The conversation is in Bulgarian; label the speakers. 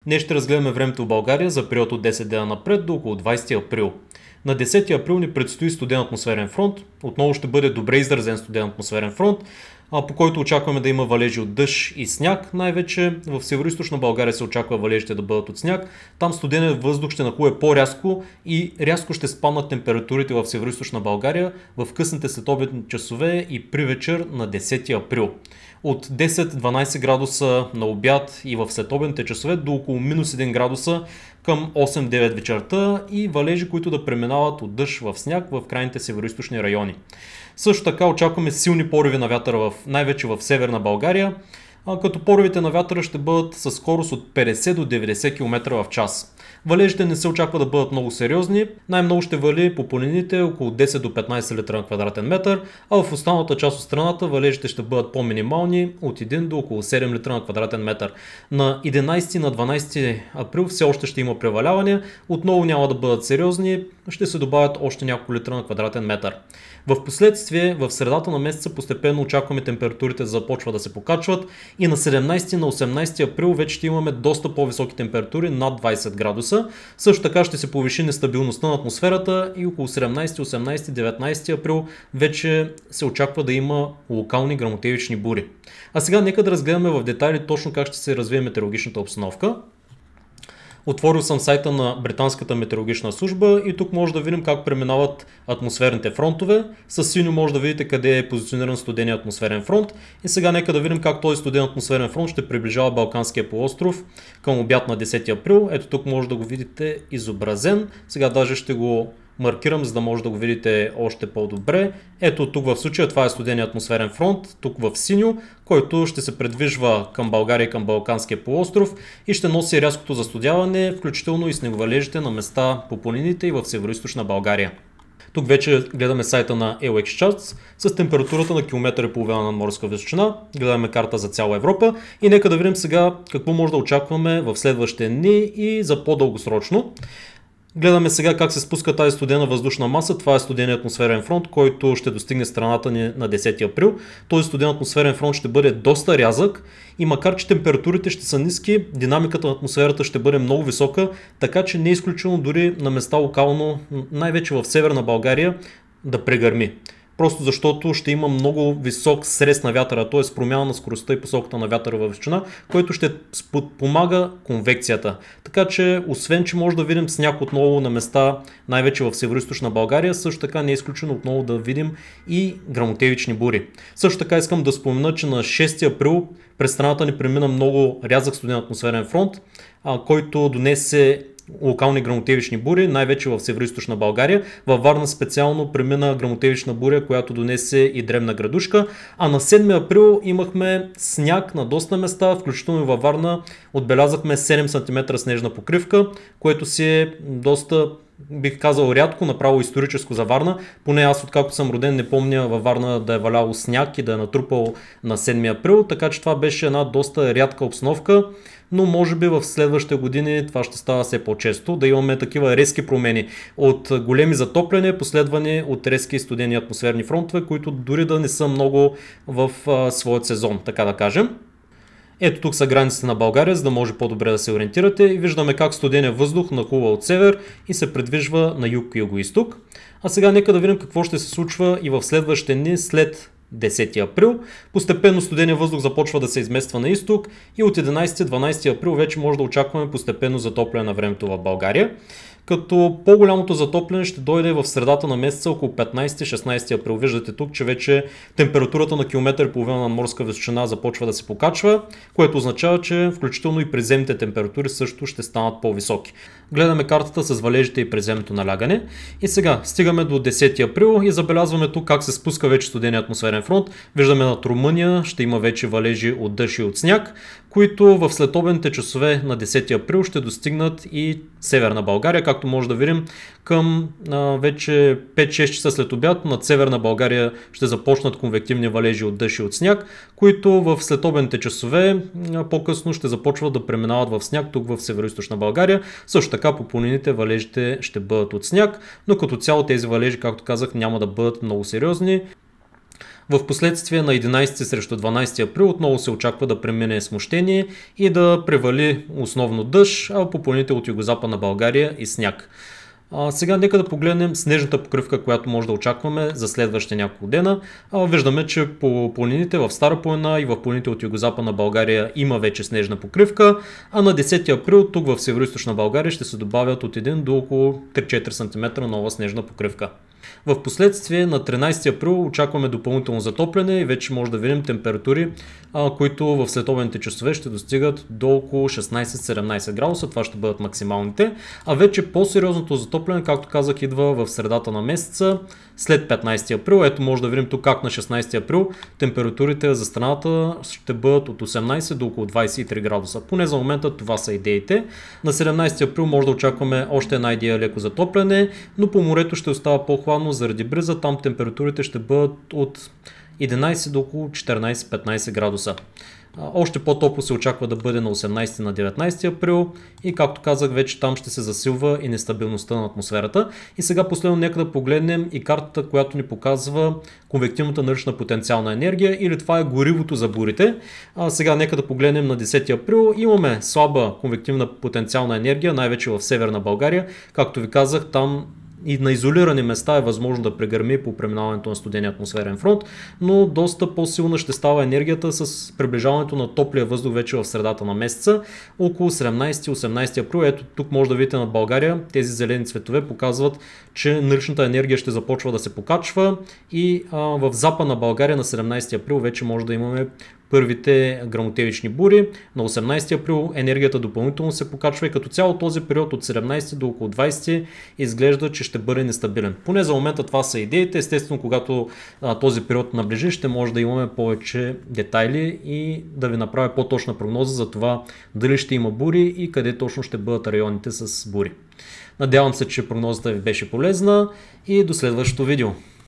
Speaker 1: Днес ще разгледаме времето в България за период от 10 дена напред до около 20 април. На 10 април ни предстои студен атмосферен фронт. Отново ще бъде добре изразен студен атмосферен фронт, по който очакваме да има валежи от дъжд и сняг. Най-вече в североизточна България се очаква валежите да бъдат от сняг. Там студеният въздух ще нахлуе по-рязко и рязко ще спаднат температурите в североизточна България в късните следобедни часове и при вечер на 10 април. От 10-12 градуса на обяд и в следобедните часове до около минус 1 градуса към 8-9 вечерта и валежи, които да преминават от дъжд в сняг в крайните североизточни райони. Също така очакваме силни пориви на вятъра най-вече в северна България, като поривите на вятъра ще бъдат със скорост от 50 до 90 км в час. Валежите не се очаква да бъдат много сериозни, най-много ще вали по планините около 10 до 15 литра на квадратен метър, а в останалата част от страната валежите ще бъдат по-минимални от 1 до около 7 литра на квадратен метър. На 11 и на 12 април все още ще има превалявания, отново няма да бъдат сериозни, ще се добавят още няколко литра на квадратен метър. В последствие, в средата на месеца постепенно очакваме температурите да започват да се покачват и на 17 и на 18 април вече ще имаме доста по-високи температури над 20 градуса. Също така ще се повиши нестабилността на атмосферата и около 17, 18, 19 април вече се очаква да има локални гръмотевични бури. А сега нека да разгледаме в детайли точно как ще се развие метеорологичната обстановка. Отворил съм сайта на Британската метеорологична служба и тук може да видим как преминават атмосферните фронтове. С синьо може да видите къде е позициониран студения атмосферен фронт. И сега нека да видим как този студен атмосферен фронт ще приближава Балканския полуостров към обяд на 10 април. Ето тук може да го видите изобразен. Сега даже ще го маркирам, за да може да го видите още по-добре. Ето тук в случая това е студения атмосферен фронт, тук в синьо, който ще се предвижва към България и към Балканския полуостров и ще носи рязкото застудяване, включително и снеговалежите на места по планините и в североизточна България. Тук вече гледаме сайта на LXCharts с температурата на километър и половина на морска височина. Гледаме карта за цяла Европа и нека да видим сега какво може да очакваме в следващите дни и за по-дългосрочно. Гледаме сега как се спуска тази студена въздушна маса. Това е студеният атмосферен фронт, който ще достигне страната ни на 10 април. Този студен атмосферен фронт ще бъде доста рязък и макар че температурите ще са ниски, динамиката на атмосферата ще бъде много висока, така че не е изключено дори на места локално, най-вече в северна България, да прегърми. Просто защото ще има много висок срез на вятъра, т.е. промяна на скоростта и посоката на вятъра във височина, който ще помага конвекцията. Така че, освен че може да видим сняг отново на места, най-вече в североизточна България, също така не е изключено отново да видим и гръмотевични бури. Също така искам да спомена, че на 6 април през страната ни премина много рязък студен атмосферен фронт, който донесе локални гръмотевични бури, най-вече в североизточна България. Във Варна специално премина гръмотевична буря, която донесе и дребна градушка. А на 7 април имахме сняг на доста места, включително и във Варна отбелязахме 7 см снежна покривка, което си е доста, бих казал, рядко, направо историческо за Варна. Поне аз, откакто съм роден, не помня във Варна да е валяло сняг и да е натрупал на 7 април, така че това беше една доста рядка обстановка, но може би в следващите години това ще става все по-често, да имаме такива резки промени от големи затопляния, последвани от резки и студени атмосферни фронтове, които дори да не са много в своят сезон, така да кажем. Ето тук са границите на България, за да може по-добре да се ориентирате и виждаме как студения въздух нахлува от север и се придвижва на юг и югоизток. А сега нека да видим какво ще се случва и в следващите дни след 10 април. Постепенно студения въздух започва да се измества на изток и от 11-12 април вече може да очакваме постепенно затопляне на времето в България. Като по-голямото затопляне ще дойде в средата на месеца, около 15-16 април. Виждате тук, че вече температурата на километър и половина на морска височина започва да се покачва, което означава, че включително и приземните температури също ще станат по-високи. Гледаме картата с валежите и приземното налягане. И сега стигаме до 10 април и забелязваме тук как се спуска вече студения атмосферен фронт. Виждаме над Румъния ще има вече валежи от дъжд и от сняг, които в следобедните часове на 10 април ще достигнат и северна България, както може да видим към вече 5-6 часа след обяд над северна България ще започнат конвективни валежи от дъжд и от сняг, които в следобедните часове по-късно ще започват да преминават в сняг тук в североизточна България. Също така по планините валежите ще бъдат от сняг, но като цяло тези валежи, както казах, няма да бъдат много сериозни. В последствие на 11 срещу 12 април отново се очаква да премине смущение и да превали основно дъжд, а по планините от югозападна България и сняг. Сега нека да погледнем снежната покривка, която може да очакваме за следващите няколко дена. Виждаме, че по планините в Стара планина и в планините от югозападна България има вече снежна покривка, а на 10 април тук в североизточна България ще се добавят от 1 до около 3-4 см нова снежна покривка. В последствие на 13 април очакваме допълнително затопляне и вече може да видим температури, които в световните часове ще достигат до около 16-17 градуса. Това ще бъдат максималните. А вече по-сериозното затопляне, както казах, идва в средата на месеца, след 15 април. Ето може да видим тук как на 16 април температурите за страната ще бъдат от 18 до около 23 градуса. Поне за момента това са идеите. На 17 април може да очакваме още една идея леко затопляне, но по морето ще остава по-хладно заради бриза. Там температурите ще бъдат от 11 до около 14-15 градуса. Още по-топло се очаква да бъде на 18 на 19 април и както казах вече там ще се засилва и нестабилността на атмосферата. И сега последно нека да погледнем и картата, която ни показва конвективната налична потенциална енергия, или това е горивото за бурите. Сега нека да погледнем на 10 април. Имаме слаба конвективна потенциална енергия, най-вече в Северна България. Както ви казах, там и на изолирани места е възможно да прегърми по преминаването на студения атмосферен фронт, но доста по-силна ще става енергията с приближаването на топлия въздух вече в средата на месеца, около 17-18 април. Ето тук може да видите над България, тези зелени цветове показват, че наличната енергия ще започва да се покачва и в Западна България на 17 април вече може да имаме първите гръмотевични бури. На 18 април енергията допълнително се покачва и като цяло този период от 17 до около 20 изглежда, че ще бъде нестабилен. Поне за момента това са идеите. Естествено, когато този период наближи, ще може да имаме повече детайли и да ви направя по-точна прогноза за това дали ще има бури и къде точно ще бъдат районите с бури. Надявам се, че прогнозата ви беше полезна и до следващото видео.